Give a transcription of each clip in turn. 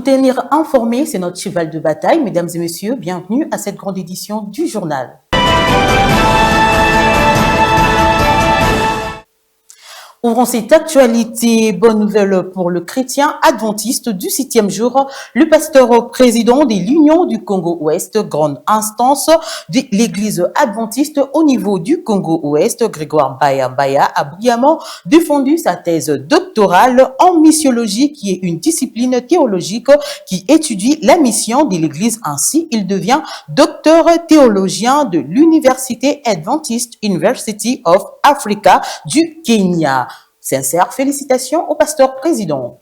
tenir informés, c'est notre cheval de bataille. Mesdames et messieurs, bienvenue à cette grande édition du journal. Ouvrons cette actualité. Bonne nouvelle pour le chrétien adventiste du 7e jour. Le pasteur président de l'Union du Congo-Ouest, grande instance de l'Église adventiste au niveau du Congo-Ouest, Grégoire Baya a brillamment défendu sa thèse doctorale en missiologie, qui est une discipline théologique qui étudie la mission de l'Église. Ainsi, il devient docteur théologien de l'Université Adventist University of Africa du Kenya. Sincères félicitations au pasteur président.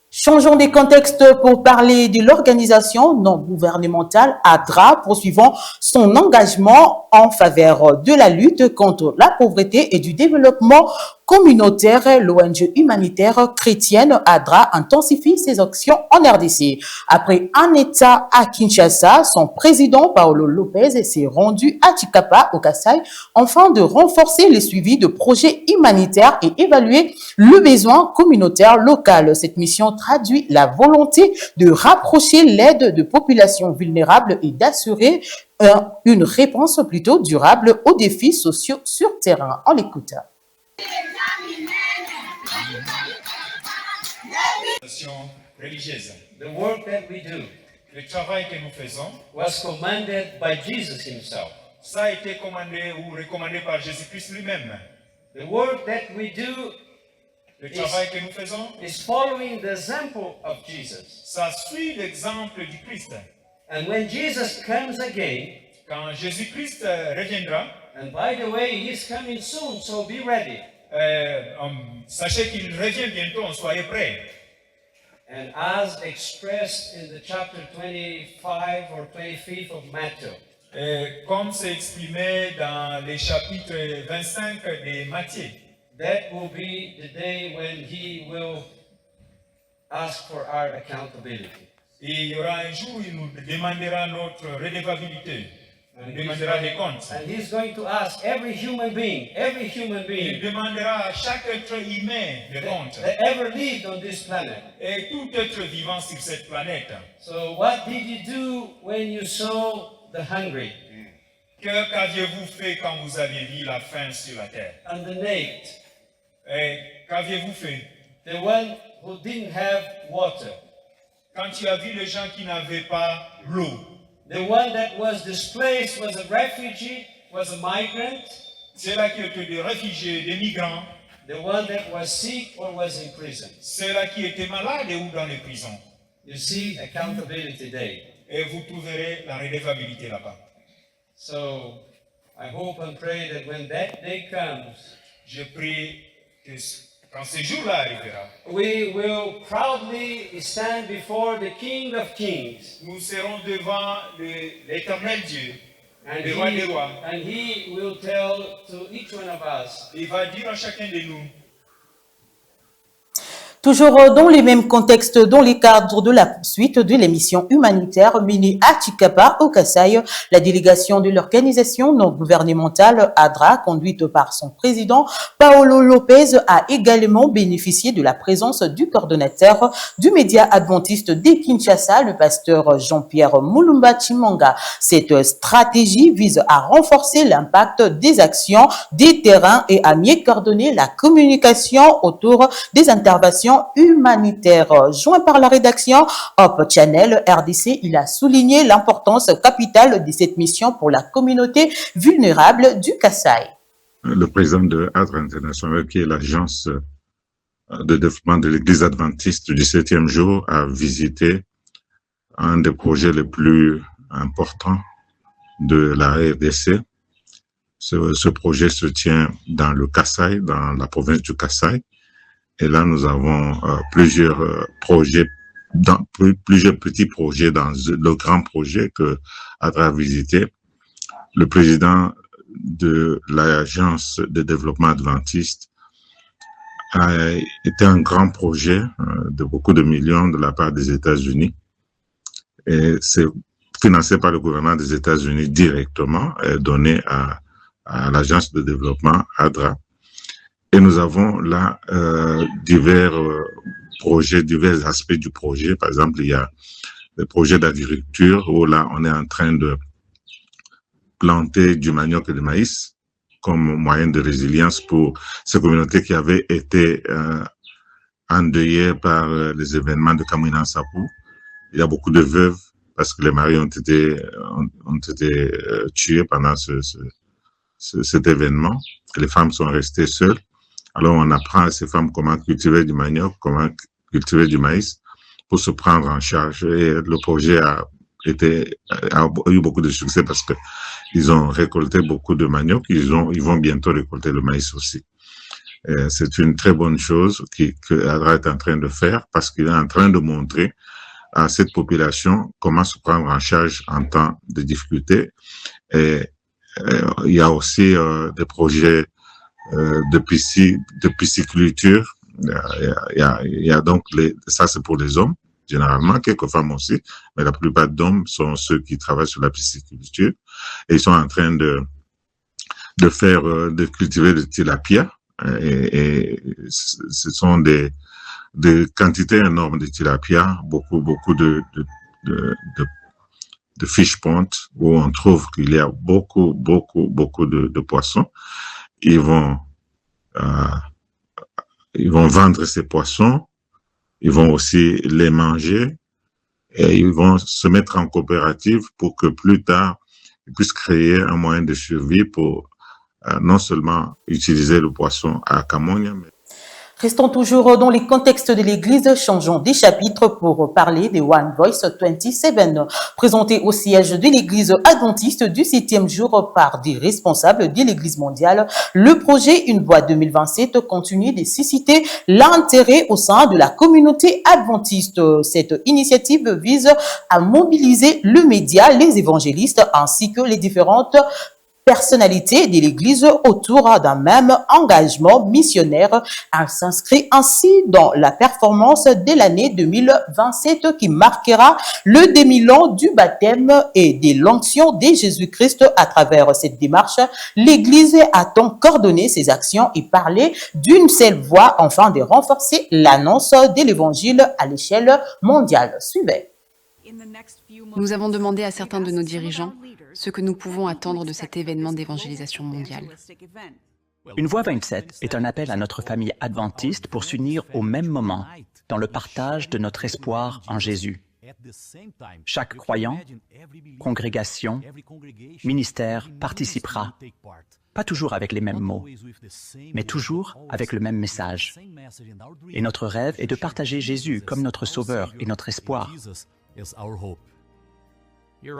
Changeons de contexte pour parler de l'organisation non gouvernementale ADRA, poursuivant son engagement en faveur de la lutte contre la pauvreté et du développement communautaire. L'ONG humanitaire chrétienne ADRA intensifie ses actions en RDC. Après un état à Kinshasa, son président Paolo Lopez s'est rendu à Chikapa au Kasaï afin de renforcer le suivi de projets humanitaires et évaluer le besoin communautaire local. Cette mission traduit la volonté de rapprocher l'aide de populations vulnérables et d'assurer une réponse plutôt durable aux défis sociaux sur terrain. On l'écoute. Religieuse. The work that we do Le travail que nous faisons, was commanded by Jesus himself. ça a été commandé ou recommandé par Jésus-Christ lui-même. The work that we do Le travail que nous faisons, is following the example of Jesus. ça suit l'exemple du Christ. And when Jesus comes again, Quand Jésus-Christ reviendra, and by the way, he's coming soon, so be ready. Sachez qu'il revient bientôt, soyez prêts. And as expressed in the chapter 25 or 25 of Matthew, Comme c'est exprimé dans les chapitres 25 de Matthieu, that will be the day when he will ask for our accountability. et il y aura un jour où il nous demandera notre redevabilité, il nous demandera des comptes. And he's going to ask every human being Il demandera à chaque être humain des comptes. that ever lived on this planet. Et tout être vivant sur cette planète. So what did you do when you saw the hungry Qu'aviez-vous fait quand vous aviez vu la faim sur la terre? and the naked, Et qu'aviez-vous fait the one who didn't have water, quand tu as vu les gens qui n'avaient pas l'eau? the one that was displaced, was a refugee, was a migrant, Ceux-là qui étaient des réfugiés, des migrants, the one that was sick or was in prison? ceux-là qui étaient malades ou dans les prisons. You see, accountability day. Et vous trouverez la redevabilité là-bas. So I hope and pray that when that day comes, Je prie que quand ce jour-là arrivera, we will proudly stand before the King of Kings. nous serons devant l'Éternel Dieu, And le roi des rois. he will tell to each one of us, Il va dire à chacun de nous, Toujours dans les mêmes contextes, dans les cadres de la poursuite de l'émission humanitaire menée à Chikapa, au Kasaï, la délégation de l'organisation non gouvernementale ADRA, conduite par son président Paolo Lopez, a également bénéficié de la présence du coordonnateur du média adventiste de Kinshasa, le pasteur Jean-Pierre Mulumba Chimanga. Cette stratégie vise à renforcer l'impact des actions des terrains et à mieux coordonner la communication autour des interventions humanitaire. Joint par la rédaction Hope Channel RDC, il a souligné l'importance capitale de cette mission pour la communauté vulnérable du Kasaï. Le président de ADRA International, qui est l'agence de développement de l'Église adventiste du 7e jour, a visité un des projets les plus importants de la RDC. Ce projet se tient dans le Kasaï, dans la province du Kasaï. Et là, nous avons plusieurs projets, plusieurs petits projets dans le grand projet que ADRA a visité. Le président de l'agence de développement adventiste a été un grand projet de beaucoup de millions de la part des États-Unis. Et c'est financé par le gouvernement des États-Unis directement, donné à l'agence de développement ADRA. Et nous avons là divers projets, divers aspects du projet. Par exemple, il y a des projets d'agriculture où là, on est en train de planter du manioc et du maïs comme moyen de résilience pour ces communautés qui avaient été endeuillées par les événements de Kamwina Nsapu. Il y a beaucoup de veuves parce que les maris ont été tués pendant cet événement. Les femmes sont restées seules. Alors, on apprend à ces femmes comment cultiver du manioc, comment cultiver du maïs pour se prendre en charge. Et le projet a eu beaucoup de succès parce que ils ont récolté beaucoup de manioc. Ils vont bientôt récolter le maïs aussi. C'est une très bonne chose que ADRA est en train de faire parce qu'il est en train de montrer à cette population comment se prendre en charge en temps de difficulté. Et il y a aussi des projets de pisciculture. Il y a donc ça c'est pour les hommes généralement, quelques femmes aussi, mais la plupart d'hommes sont ceux qui travaillent sur la pisciculture et ils sont en train de cultiver le tilapia et ce sont des quantités énormes de tilapia, beaucoup de fish pond où on trouve qu'il y a beaucoup de poissons. Ils vont vendre ces poissons, ils vont aussi les manger et ils vont se mettre en coopérative pour que plus tard, ils puissent créer un moyen de survie pour non seulement utiliser le poisson à Camonia, mais Restons toujours dans les contextes de l'Église, changeons des chapitres pour parler des One Voice 27, présentés au siège de l'Église adventiste du 7e jour par des responsables de l'Église mondiale. Le projet Une Voix 2027 continue de susciter l'intérêt au sein de la communauté adventiste. Cette initiative vise à mobiliser le média, les évangélistes ainsi que les différentes personnalités de l'Église autour d'un même engagement missionnaire. Elle s'inscrit ainsi dans la performance de l'année 2027 qui marquera le demi-ans du baptême et de l'onction de Jésus-Christ. À travers cette démarche, l'Église attend coordonner ses actions et parler d'une seule voix afin de renforcer l'annonce de l'Évangile à l'échelle mondiale. Suivez. Nous avons demandé à certains de nos dirigeants ce que nous pouvons attendre de cet événement d'évangélisation mondiale. Une Voix 27 est un appel à notre famille adventiste pour s'unir au même moment dans le partage de notre espoir en Jésus. Chaque croyant, congrégation, ministère participera, pas toujours avec les mêmes mots, mais toujours avec le même message. Et notre rêve est de partager Jésus comme notre Sauveur et notre espoir.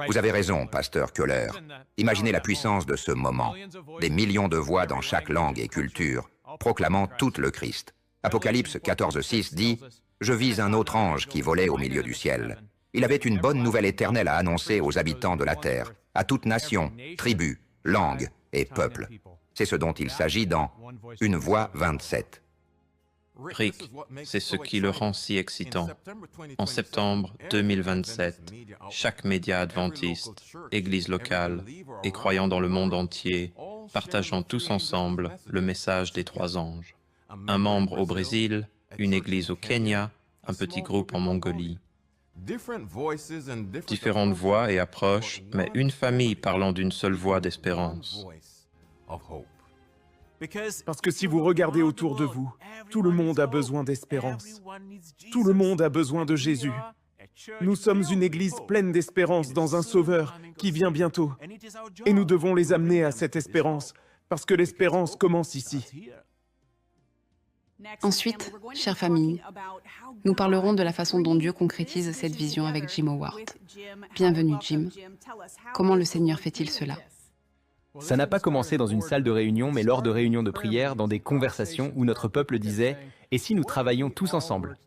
Vous avez raison, pasteur Köhler. Imaginez la puissance de ce moment. Des millions de voix dans chaque langue et culture, proclamant tout le Christ. Apocalypse 14:6 dit « Je vis un autre ange qui volait au milieu du ciel. Il avait une bonne nouvelle éternelle à annoncer aux habitants de la terre, à toute nation, tribu, langue et peuple. » C'est ce dont il s'agit dans Une Voix 27. Rick, c'est ce qui le rend si excitant. En septembre 2027, chaque média adventiste, église locale et croyant dans le monde entier, partageant tous ensemble le message des trois anges. Un membre au Brésil, une église au Kenya, un petit groupe en Mongolie. Différentes voix et approches, mais une famille parlant d'une seule voix d'espérance. Parce que si vous regardez autour de vous, tout le monde a besoin d'espérance. Tout le monde a besoin de Jésus. Nous sommes une église pleine d'espérance dans un Sauveur qui vient bientôt. Et nous devons les amener à cette espérance, parce que l'espérance commence ici. Ensuite, chère famille, nous parlerons de la façon dont Dieu concrétise cette vision avec Jim Howard. Bienvenue Jim. Comment le Seigneur fait-il cela ? Ça n'a pas commencé dans une salle de réunion, mais lors de réunions de prière, dans des conversations où notre peuple disait « Et si nous travaillions tous ensemble ?»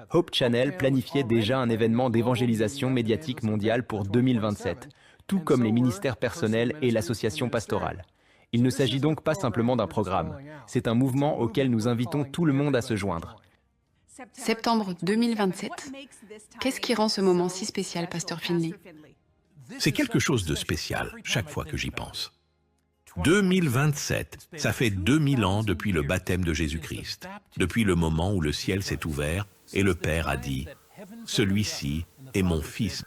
Hope Channel planifiait déjà un événement d'évangélisation médiatique mondiale pour 2027, tout comme les ministères personnels et l'association pastorale. Il ne s'agit donc pas simplement d'un programme, c'est un mouvement auquel nous invitons tout le monde à se joindre. Septembre 2027. Qu'est-ce qui rend ce moment si spécial, pasteur Finley ? C'est quelque chose de spécial chaque fois que j'y pense. 2027, ça fait 2000 ans depuis le baptême de Jésus-Christ, depuis le moment où le ciel s'est ouvert Et le Père a dit, « Celui-ci est mon Fils. »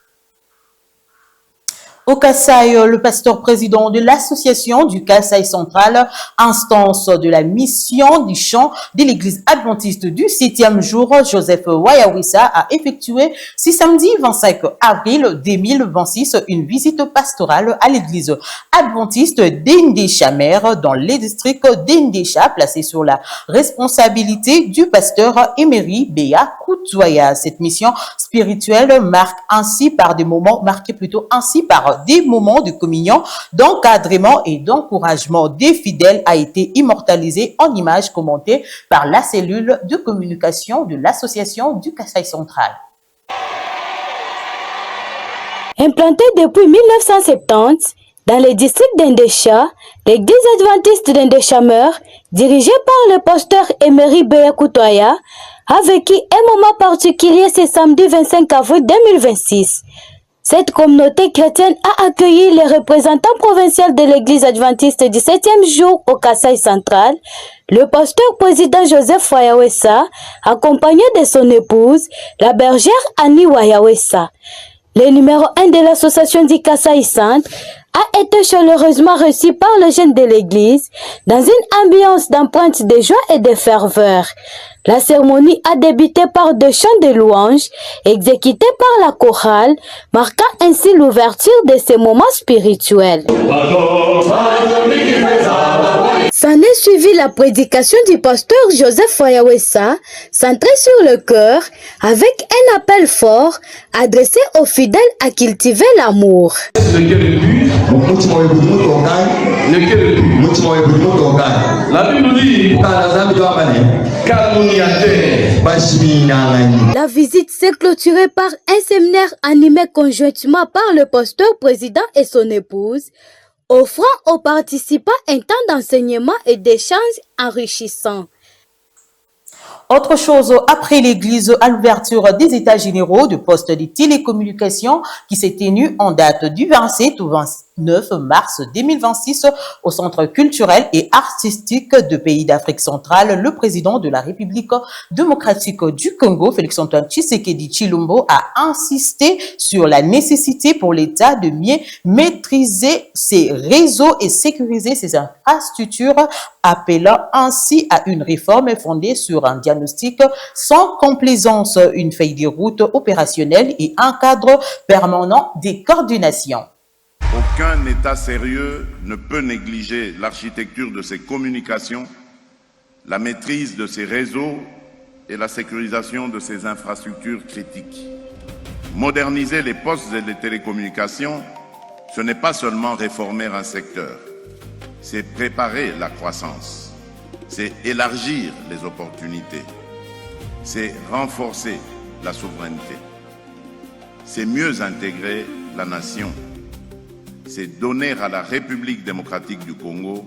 Au Kasaï, le pasteur président de l'association du Kasaï central, instance de la mission du chant de l'église adventiste du 7e jour, Joseph Wayawissa, a effectué ce samedi 25 avril 2026 une visite pastorale à l'église adventiste d'Indécha-Mer dans les districts d'Indécha, placé sous la responsabilité du pasteur Emery Béa Koutouaya. Cette mission spirituelle marquée par des moments de communion, d'encadrement et d'encouragement des fidèles a été immortalisée en images commentées par la cellule de communication de l'association du Kasaï central. Implantée depuis 1970 dans les districts d'Indécha, l'église adventiste d'Indécha-Mer, dirigée par le pasteur Emery Béa Koutouaya, a vécu un moment particulier ce samedi 25 avril 2026. Cette communauté chrétienne a accueilli les représentants provinciaux de l'église adventiste du 7e jour au Kasaï central, le pasteur président Joseph Wayawissa, accompagné de son épouse, la bergère Annie Wayawissa. Le numéro 1 de l'association du Kasaï centre a été chaleureusement reçu par les jeunes de l'église dans une ambiance d'empreinte de joie et de ferveur. La cérémonie a débuté par des chants de louanges exécutés par la chorale, marquant ainsi l'ouverture de ces moments spirituels. S'en est suivi la prédication du pasteur Joseph Wayawissa, centrée sur le cœur, avec un appel fort adressé aux fidèles à cultiver l'amour. La Bible dit, la visite s'est clôturée par un séminaire animé conjointement par le pasteur président et son épouse, offrant aux participants un temps d'enseignement et d'échanges enrichissants. Autre chose, après l'église à l'ouverture des états généraux de postes de télécommunications qui s'est tenue en date du 27 au 29 mars 2026 au Centre culturel et artistique de pays d'Afrique centrale, le président de la République démocratique du Congo, Félix-Antoine Tshisekedi Tshilombo, a insisté sur la nécessité pour l'État de mieux maîtriser ses réseaux et sécuriser ses infrastructures, appelant ainsi à une réforme fondée sur un diagnostic sans complaisance, une feuille de route opérationnelle et un cadre permanent des coordinations. Aucun État sérieux ne peut négliger l'architecture de ses communications, la maîtrise de ses réseaux et la sécurisation de ses infrastructures critiques. Moderniser les postes et les télécommunications, ce n'est pas seulement réformer un secteur, c'est préparer la croissance, c'est élargir les opportunités, c'est renforcer la souveraineté, c'est mieux intégrer la nation, c'est donner à la République démocratique du Congo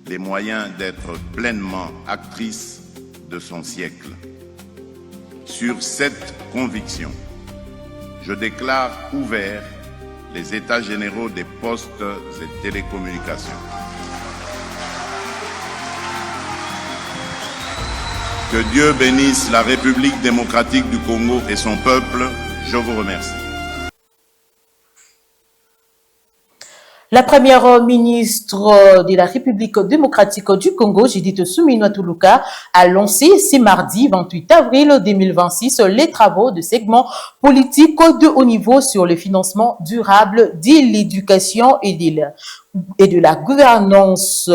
les moyens d'être pleinement actrice de son siècle. Sur cette conviction, je déclare ouverts les états généraux des postes et télécommunications. Que Dieu bénisse la République démocratique du Congo et son peuple. Je vous remercie. La première ministre de la République démocratique du Congo, Judith Suminwa Tuluka, a lancé ce mardi 28 avril 2026 les travaux de segments politiques de haut niveau sur le financement durable de l'éducation et de la gouvernance,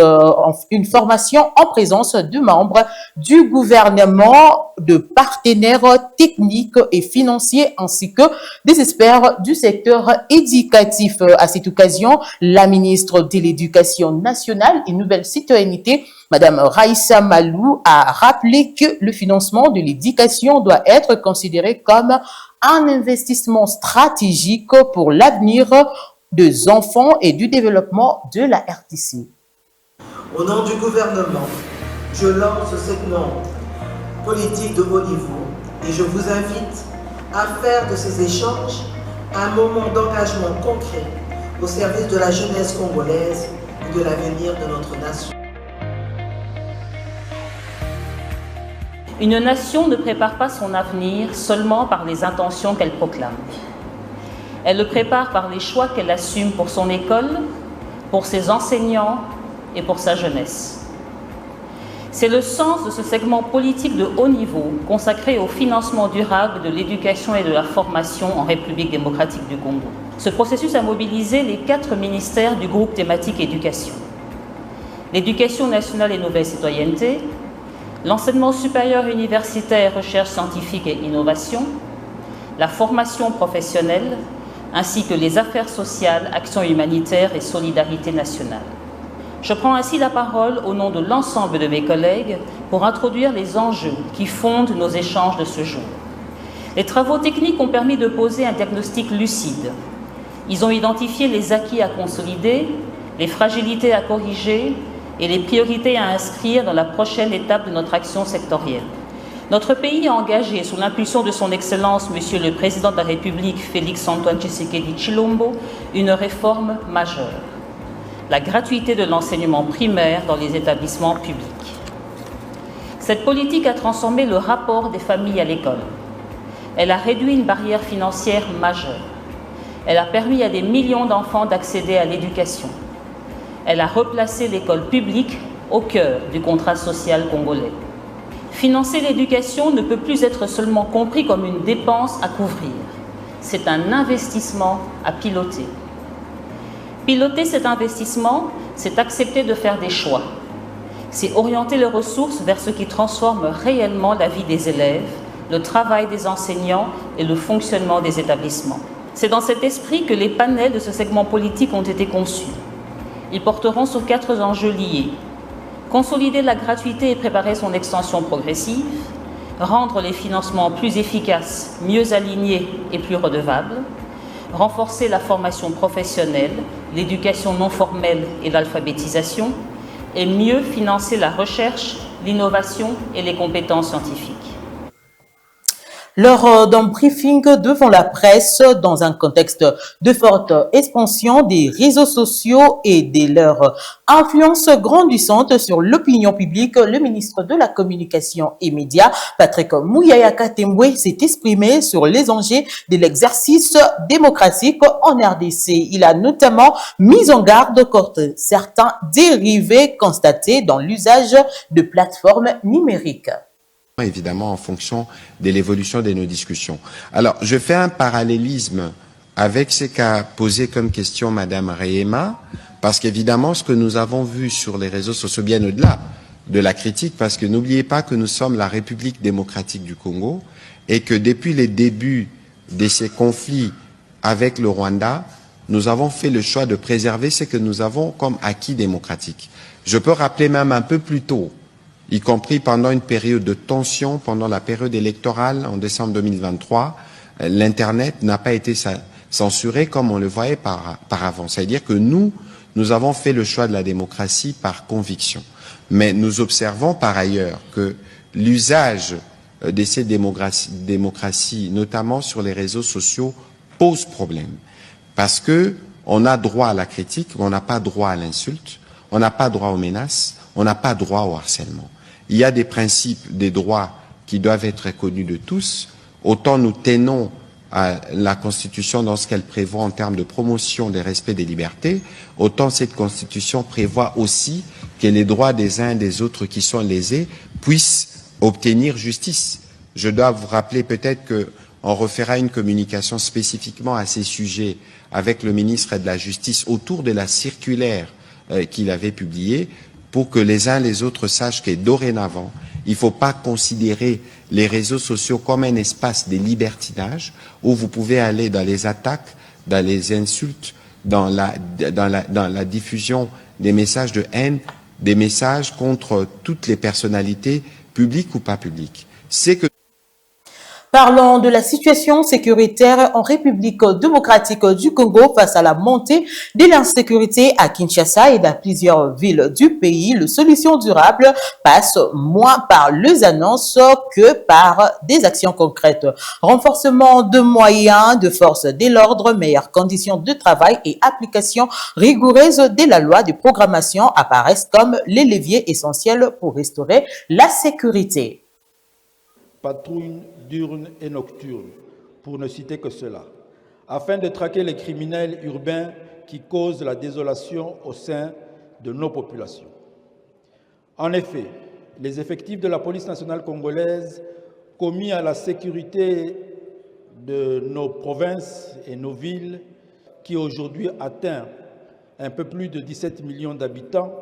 une formation en présence de membres du gouvernement, de partenaires techniques et financiers ainsi que des experts du secteur éducatif. À cette occasion, la ministre de l'Éducation nationale et Nouvelle Citoyenneté, Madame Raissa Malou, a rappelé que le financement de l'éducation doit être considéré comme un investissement stratégique pour l'avenir des enfants et du développement de la RDC. Au nom du gouvernement, je lance ce segment politique de haut niveau et je vous invite à faire de ces échanges un moment d'engagement concret au service de la jeunesse congolaise et de l'avenir de notre nation. Une nation ne prépare pas son avenir seulement par les intentions qu'elle proclame. Elle le prépare par les choix qu'elle assume pour son école, pour ses enseignants et pour sa jeunesse. C'est le sens de ce segment politique de haut niveau consacré au financement durable de l'éducation et de la formation en République démocratique du Congo. Ce processus a mobilisé les 4 ministères du groupe thématique éducation. L'éducation nationale et nouvelle citoyenneté, l'enseignement supérieur universitaire, recherche scientifique et innovation, la formation professionnelle, ainsi que les affaires sociales, actions humanitaires et solidarité nationale. Je prends ainsi la parole au nom de l'ensemble de mes collègues pour introduire les enjeux qui fondent nos échanges de ce jour. Les travaux techniques ont permis de poser un diagnostic lucide. Ils ont identifié les acquis à consolider, les fragilités à corriger et les priorités à inscrire dans la prochaine étape de notre action sectorielle. Notre pays a engagé, sous l'impulsion de son Excellence, Monsieur le Président de la République, Félix-Antoine Tshisekedi Tshilombo, une réforme majeure. La gratuité de l'enseignement primaire dans les établissements publics. Cette politique a transformé le rapport des familles à l'école. Elle a réduit une barrière financière majeure. Elle a permis à des millions d'enfants d'accéder à l'éducation. Elle a replacé l'école publique au cœur du contrat social congolais. Financer l'éducation ne peut plus être seulement compris comme une dépense à couvrir. C'est un investissement à piloter. Piloter cet investissement, c'est accepter de faire des choix. C'est orienter les ressources vers ce qui transforme réellement la vie des élèves, le travail des enseignants et le fonctionnement des établissements. C'est dans cet esprit que les panels de ce segment politique ont été conçus. Ils porteront sur 4 enjeux liés. Consolider la gratuité et préparer son extension progressive, rendre les financements plus efficaces, mieux alignés et plus redevables, renforcer la formation professionnelle, l'éducation non formelle et l'alphabétisation, et mieux financer la recherche, l'innovation et les compétences scientifiques. Lors d'un briefing devant la presse, dans un contexte de forte expansion des réseaux sociaux et de leur influence grandissante sur l'opinion publique, le ministre de la Communication et Médias, Patrick Muyaya Katembwe, s'est exprimé sur les enjeux de l'exercice démocratique en RDC. Il a notamment mis en garde contre certains dérivés constatés dans l'usage de plateformes numériques. Évidemment en fonction de l'évolution de nos discussions. Alors, je fais un parallélisme avec ce qu'a posé comme question Madame Rehema, parce qu'évidemment, ce que nous avons vu sur les réseaux sociaux, bien au-delà de la critique, parce que n'oubliez pas que nous sommes la République démocratique du Congo et que depuis les débuts de ces conflits avec le Rwanda, nous avons fait le choix de préserver ce que nous avons comme acquis démocratique. Je peux rappeler même un peu plus tôt, y compris pendant une période de tension, pendant la période électorale en décembre 2023, l'Internet n'a pas été censuré comme on le voyait par avant. C'est-à-dire que nous avons fait le choix de la démocratie par conviction. Mais nous observons par ailleurs que l'usage de ces démocraties, notamment sur les réseaux sociaux, pose problème. Parce que on a droit à la critique, mais on n'a pas droit à l'insulte, on n'a pas droit aux menaces, on n'a pas droit au harcèlement. Il y a des principes, des droits qui doivent être connus de tous. Autant nous tenons à la Constitution dans ce qu'elle prévoit en termes de promotion des respects des libertés, autant cette Constitution prévoit aussi que les droits des uns et des autres qui sont lésés puissent obtenir justice. Je dois vous rappeler peut-être qu'on refera une communication spécifiquement à ces sujets avec le ministre de la Justice autour de la circulaire qu'il avait publiée, pour que les uns les autres sachent que dorénavant, il ne faut pas considérer les réseaux sociaux comme un espace de libertinage où vous pouvez aller dans les attaques, dans les insultes, dans la diffusion des messages de haine, des messages contre toutes les personnalités, publiques ou pas publiques. C'est que Parlons de la situation sécuritaire en République démocratique du Congo face à la montée de l'insécurité à Kinshasa et dans plusieurs villes du pays. La solution durable passe moins par les annonces que par des actions concrètes. Renforcement de moyens de force de l'ordre, meilleures conditions de travail et application rigoureuse de la loi de programmation apparaissent comme les leviers essentiels pour restaurer la sécurité. patrouilles diurnes et nocturnes, pour ne citer que cela, afin de traquer les criminels urbains qui causent la désolation au sein de nos populations. En effet, les effectifs de la police nationale congolaise commis à la sécurité de nos provinces et nos villes, qui aujourd'hui atteint un peu plus de 17 millions d'habitants,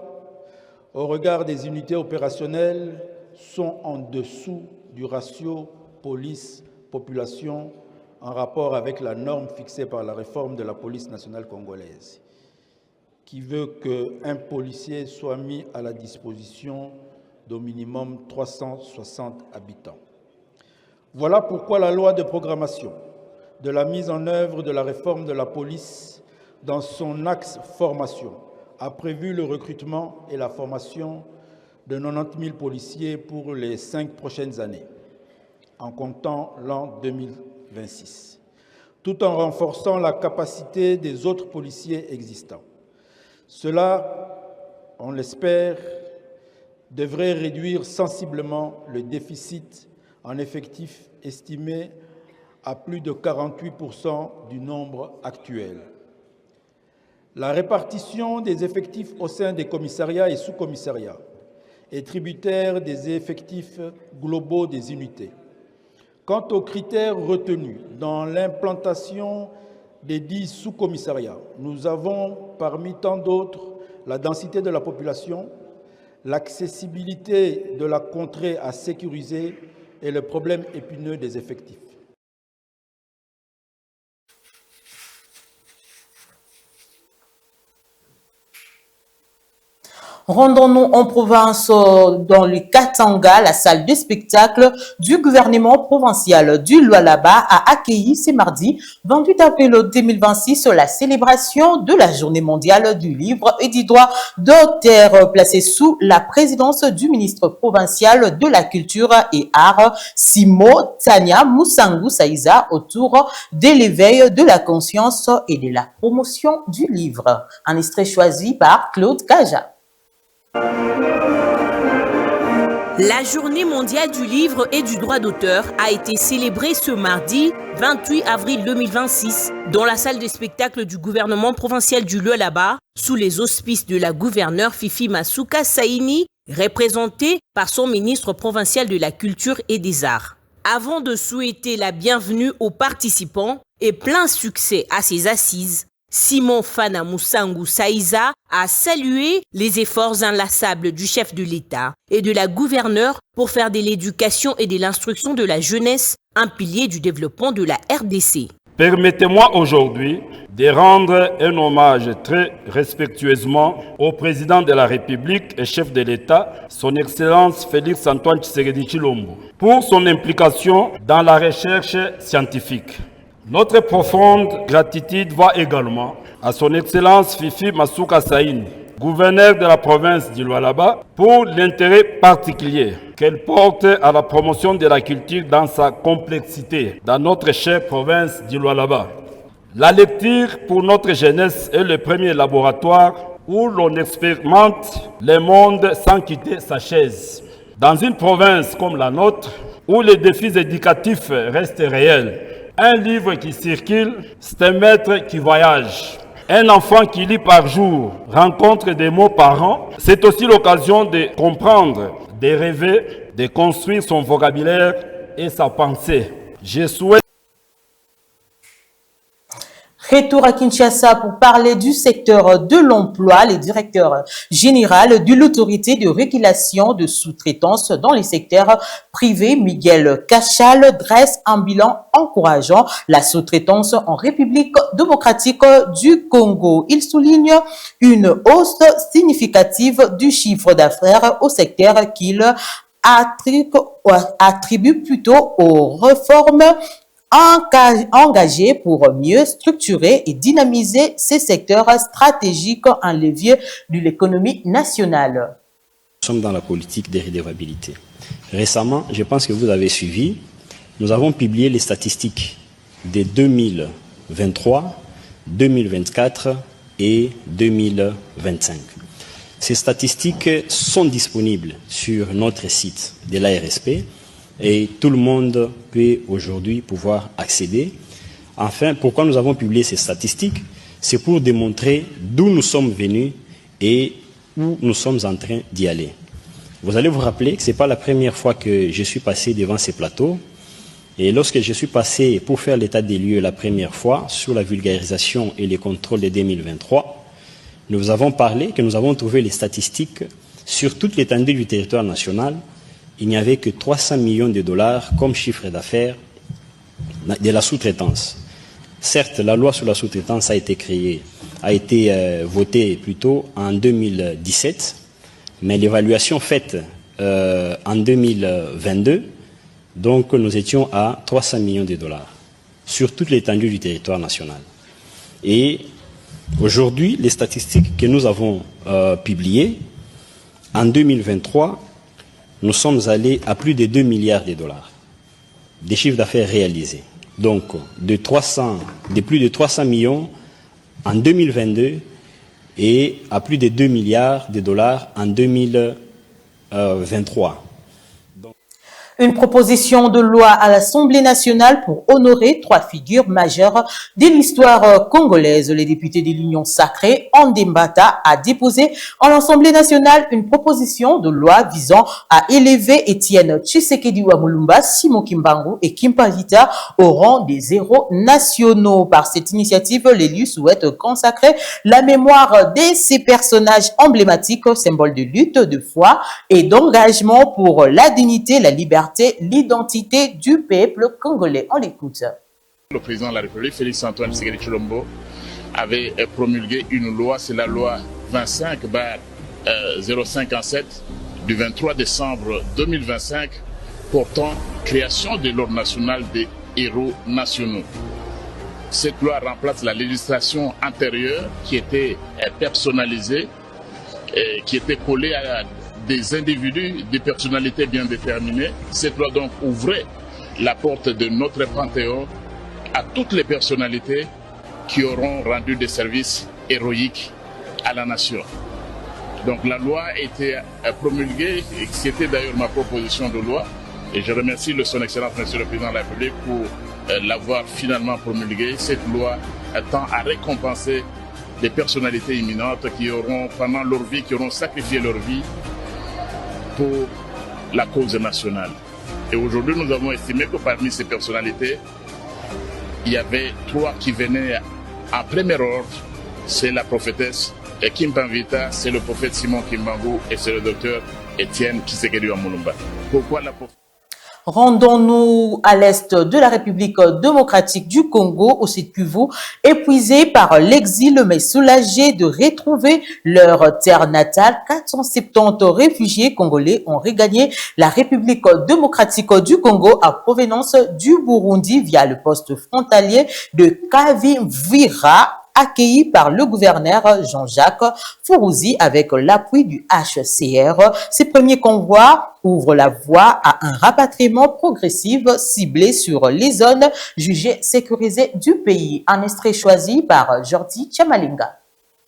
au regard des unités opérationnelles, sont en dessous du ratio police-population en rapport avec la norme fixée par la réforme de la police nationale congolaise, qui veut qu'un policier soit mis à la disposition d'au minimum 360 habitants. Voilà pourquoi la loi de programmation de la mise en œuvre de la réforme de la police dans son axe formation a prévu le recrutement et la formation de 90 000 policiers pour les 5 prochaines années, en comptant l'an 2026, tout en renforçant la capacité des autres policiers existants. Cela, on l'espère, devrait réduire sensiblement le déficit en effectifs estimé à plus de 48% du nombre actuel. La répartition des effectifs au sein des commissariats et sous-commissariats est tributaire des effectifs globaux des unités. Quant aux critères retenus dans l'implantation des 10 sous-commissariats, nous avons, parmi tant d'autres, la densité de la population, l'accessibilité de la contrée à sécuriser et le problème épineux des effectifs. Rendons-nous en province dans le Katanga. La salle de spectacle du gouvernement provincial du Lualaba a accueilli ce mardi 28 avril 2026 la célébration de la journée mondiale du livre et du droit d'auteur placée sous la présidence du ministre provincial de la culture et arts Simo Tania Musangu Saïza autour de l'éveil de la conscience et de la promotion du livre. Un extrait choisi par Claude Kaja. La journée mondiale du livre et du droit d'auteur a été célébrée ce mardi 28 avril 2026 dans la salle de spectacle du gouvernement provincial du Lualaba sous les auspices de la gouverneure Fifi Masuka Saini, représentée par son ministre provincial de la culture et des arts. Avant de souhaiter la bienvenue aux participants et plein succès à ces assises, Simon Fana Musangu Saïza a salué les efforts inlassables du chef de l'État et de la gouverneure pour faire de l'éducation et de l'instruction de la jeunesse un pilier du développement de la RDC. Permettez-moi aujourd'hui de rendre un hommage très respectueusement au président de la République et chef de l'État, son Excellence Félix Antoine Tshisekedi Tshilombo, pour son implication dans la recherche scientifique. Notre profonde gratitude va également à son Excellence Fifi Masuka Saini, gouverneur de la province du Lualaba, pour l'intérêt particulier qu'elle porte à la promotion de la culture dans sa complexité dans notre chère province du Lualaba. La lecture pour notre jeunesse est le premier laboratoire où l'on expérimente le monde sans quitter sa chaise. Dans une province comme la nôtre, où les défis éducatifs restent réels, un livre qui circule, c'est un maître qui voyage. Un enfant qui lit par jour rencontre des mots par an. C'est aussi l'occasion de comprendre, de rêver, de construire son vocabulaire et sa pensée. Je souhaite... Retour à Kinshasa pour parler du secteur de l'emploi. Le directeur général de l'autorité de régulation de sous-traitance dans les secteurs privés, Miguel Cachal, dresse un bilan encourageant la sous-traitance en République démocratique du Congo. Il souligne une hausse significative du chiffre d'affaires au secteur qu'il attribue plutôt aux réformes engagé pour mieux structurer et dynamiser ces secteurs stratégiques en levier de l'économie nationale. Nous sommes dans la politique des redevabilités. Récemment, je pense que vous avez suivi, nous avons publié les statistiques de 2023, 2024 et 2025. Ces statistiques sont disponibles sur notre site de l'ARSP et tout le monde peut aujourd'hui pouvoir accéder. Enfin, pourquoi nous avons publié ces statistiques? C'est pour démontrer d'où nous sommes venus et où nous sommes en train d'y aller. Vous allez vous rappeler que ce n'est pas la première fois que je suis passé devant ces plateaux. Et lorsque je suis passé pour faire l'état des lieux la première fois sur la vulgarisation et les contrôles de 2023, nous avons parlé que nous avons trouvé les statistiques sur toute l'étendue du territoire national. Il n'y avait que 300 millions de dollars comme chiffre d'affaires de la sous-traitance. Certes, la loi sur la sous-traitance a été votée plutôt en 2017, mais l'évaluation faite en 2022, donc nous étions à 300 millions de dollars sur toute l'étendue du territoire national. Et aujourd'hui, les statistiques que nous avons publiées, en 2023, nous sommes allés à plus de 2 milliards de dollars des chiffres d'affaires réalisés. Donc, de plus de 300 millions en 2022 et à plus de 2 milliards de dollars en 2023. Une proposition de loi à l'Assemblée nationale pour honorer 3 figures majeures de l'histoire congolaise. Les députés de l'Union sacrée, Ondembata, a déposé en l'Assemblée nationale une proposition de loi visant à élever Étienne Tshisekedi Wamulumba, Simon Kimbangu et Kimpavita au rang des héros nationaux. Par cette initiative, l'élu souhaite consacrer la mémoire de ces personnages emblématiques, symboles de lutte, de foi et d'engagement pour la dignité, la liberté, l'identité du peuple congolais. On l'écoute. Le président de la République, Félix Antoine Tshisekedi Tshilombo, avait promulgué une loi, c'est la loi 25/057 du 23 décembre 2025 portant création de l'ordre national des héros nationaux. Cette loi remplace la législation antérieure qui était personnalisée, qui était collée à des individus, des personnalités bien déterminées. Cette loi donc ouvrait la porte de notre panthéon à toutes les personnalités qui auront rendu des services héroïques à la nation. Donc la loi a été promulguée, et c'était d'ailleurs ma proposition de loi, et je remercie Son Excellence Monsieur le Président de la République pour l'avoir finalement promulguée. Cette loi tend à récompenser des personnalités imminentes qui auront, pendant leur vie, qui auront sacrifié leur vie pour la cause nationale. Et aujourd'hui, nous avons estimé que parmi ces personnalités, il y avait 3 qui venaient en premier ordre. C'est la prophétesse Kimpavita, c'est le prophète Simon Kimbangu et c'est le docteur Étienne Tshisekedi Wamulumba. Pourquoi la prophétesse? Rendons-nous à l'est de la République démocratique du Congo, au Sud Kivu, épuisés par l'exil mais soulagés de retrouver leur terre natale. 470 réfugiés congolais ont regagné la République démocratique du Congo à provenance du Burundi via le poste frontalier de Kavimvira, accueilli par le gouverneur Jean-Jacques Fourouzi avec l'appui du HCR. Ces premiers convois ouvrent la voie à un rapatriement progressif ciblé sur les zones jugées sécurisées du pays. Un extrait choisi par Jordi Chamalinga.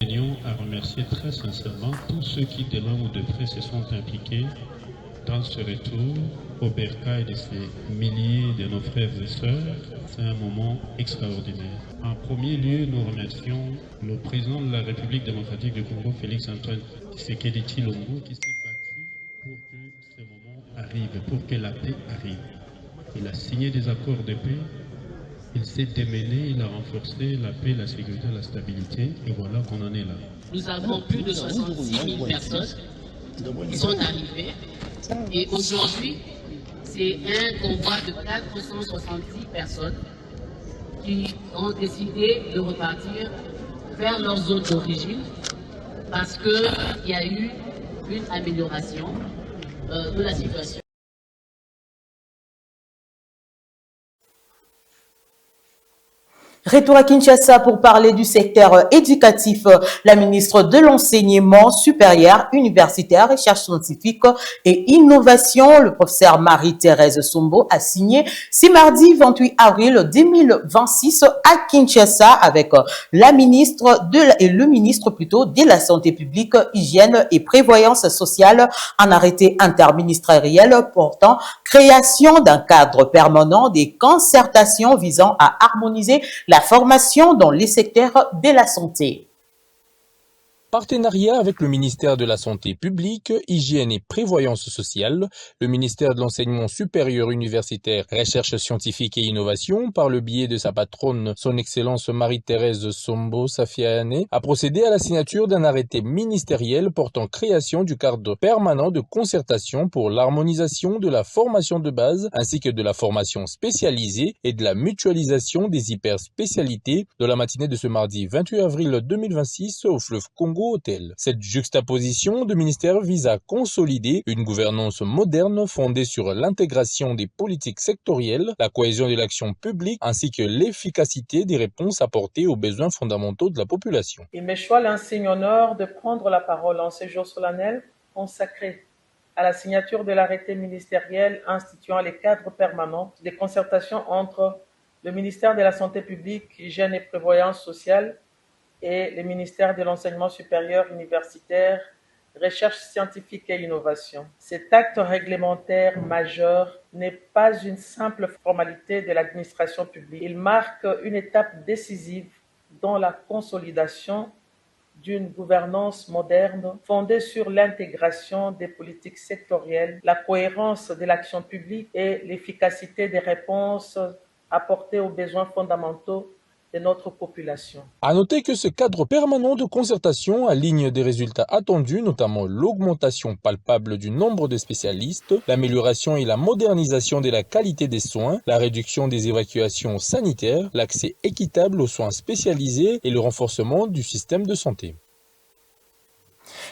Nous tenions à remercier très sincèrement tous ceux qui de loin ou de près se sont impliqués dans ce retour au bercail de ces milliers de nos frères et sœurs. C'est un moment extraordinaire. En premier lieu, nous remercions le président de la République démocratique du Congo, Félix Antoine Tshisekedi Tshilombo, qui s'est battu pour que ce moment arrive, pour que la paix arrive. Il a signé des accords de paix, il s'est démêlé, il a renforcé la paix, la sécurité, la stabilité, et voilà qu'on en est là. Nous avons plus de 66 000 personnes qui sont arrivées, et aujourd'hui, c'est un convoi de 466 personnes qui ont décidé de repartir vers leur zone d'origine parce qu'il y a eu une amélioration de la situation. Retour à Kinshasa pour parler du secteur éducatif. La ministre de l'Enseignement supérieur, universitaire, recherche scientifique et innovation, le professeur Marie-Thérèse Sombo, a signé ce mardi 28 avril 2026 à Kinshasa avec la ministre le ministre de la Santé publique, Hygiène et Prévoyance sociale, un arrêté interministériel portant création d'un cadre permanent des concertations visant à harmoniser la formation dans les secteurs de la santé. Partenariat avec le ministère de la Santé publique, Hygiène et Prévoyance sociale, le ministère de l'Enseignement supérieur universitaire, Recherche scientifique et innovation, par le biais de sa patronne, son Excellence Marie-Thérèse Sombo Safiane, a procédé à la signature d'un arrêté ministériel portant création du cadre permanent de concertation pour l'harmonisation de la formation de base ainsi que de la formation spécialisée et de la mutualisation des hyperspécialités de la matinée de ce mardi 28 avril 2026 au fleuve Congo. Cette juxtaposition de ministères vise à consolider une gouvernance moderne fondée sur l'intégration des politiques sectorielles, la cohésion de l'action publique ainsi que l'efficacité des réponses apportées aux besoins fondamentaux de la population. Il me choisit l'insigne honneur de prendre la parole en ce jour solennel consacré à la signature de l'arrêté ministériel instituant les cadres permanents des concertations entre le ministère de la Santé publique, Hygiène et Prévoyance sociale et le ministère de l'Enseignement supérieur universitaire, Recherche scientifique et innovation. Cet acte réglementaire majeur n'est pas une simple formalité de l'administration publique. Il marque une étape décisive dans la consolidation d'une gouvernance moderne fondée sur l'intégration des politiques sectorielles, la cohérence de l'action publique et l'efficacité des réponses apportées aux besoins fondamentaux de notre population. À noter que ce cadre permanent de concertation aligne des résultats attendus, notamment l'augmentation palpable du nombre de spécialistes, l'amélioration et la modernisation de la qualité des soins, la réduction des évacuations sanitaires, l'accès équitable aux soins spécialisés et le renforcement du système de santé.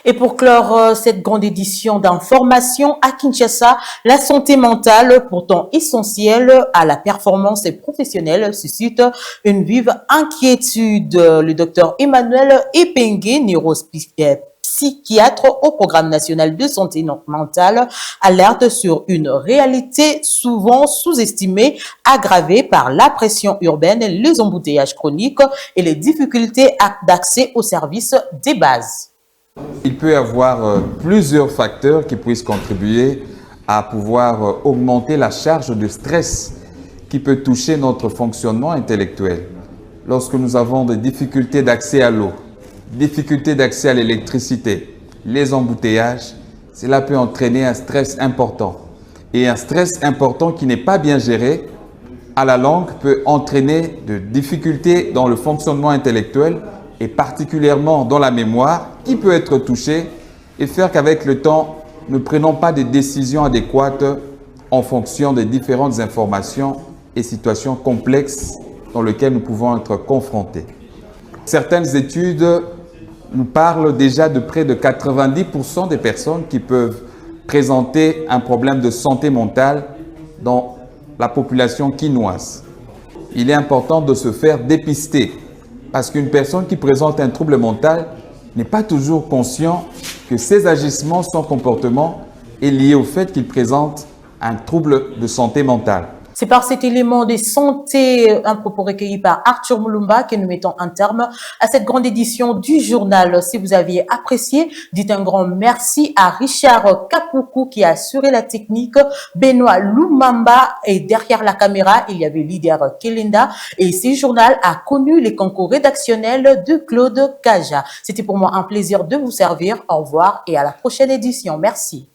Et pour clore cette grande édition d'information à Kinshasa, la santé mentale, pourtant essentielle à la performance professionnelle, suscite une vive inquiétude. Le docteur Emmanuel Epengue, neuropsychiatre au Programme national de santé mentale, alerte sur une réalité souvent sous-estimée, aggravée par la pression urbaine, les embouteillages chroniques et les difficultés d'accès aux services des bases. Il peut y avoir plusieurs facteurs qui puissent contribuer à pouvoir augmenter la charge de stress qui peut toucher notre fonctionnement intellectuel. Lorsque nous avons des difficultés d'accès à l'eau, difficultés d'accès à l'électricité, les embouteillages, cela peut entraîner un stress important. Et un stress important qui n'est pas bien géré, à la longue, peut entraîner de difficultés dans le fonctionnement intellectuel et particulièrement dans la mémoire, qui peut être touchée et faire qu'avec le temps, ne prenons pas des décisions adéquates en fonction des différentes informations et situations complexes dans lesquelles nous pouvons être confrontés. Certaines études nous parlent déjà de près de 90% des personnes qui peuvent présenter un problème de santé mentale dans la population quinoise. Il est important de se faire dépister. Parce qu'une personne qui présente un trouble mental n'est pas toujours conscient que ses agissements, son comportement est lié au fait qu'il présente un trouble de santé mentale. C'est par cet élément de santé, un propos recueilli par Arthur Moulumba, que nous mettons un terme à cette grande édition du journal. Si vous aviez apprécié, dites un grand merci à Richard Kapoukou qui a assuré la technique, Benoît Lumamba et derrière la caméra, il y avait Leader Kelenda et ce journal a connu les concours rédactionnels de Claude Kaja. C'était pour moi un plaisir de vous servir. Au revoir et à la prochaine édition. Merci.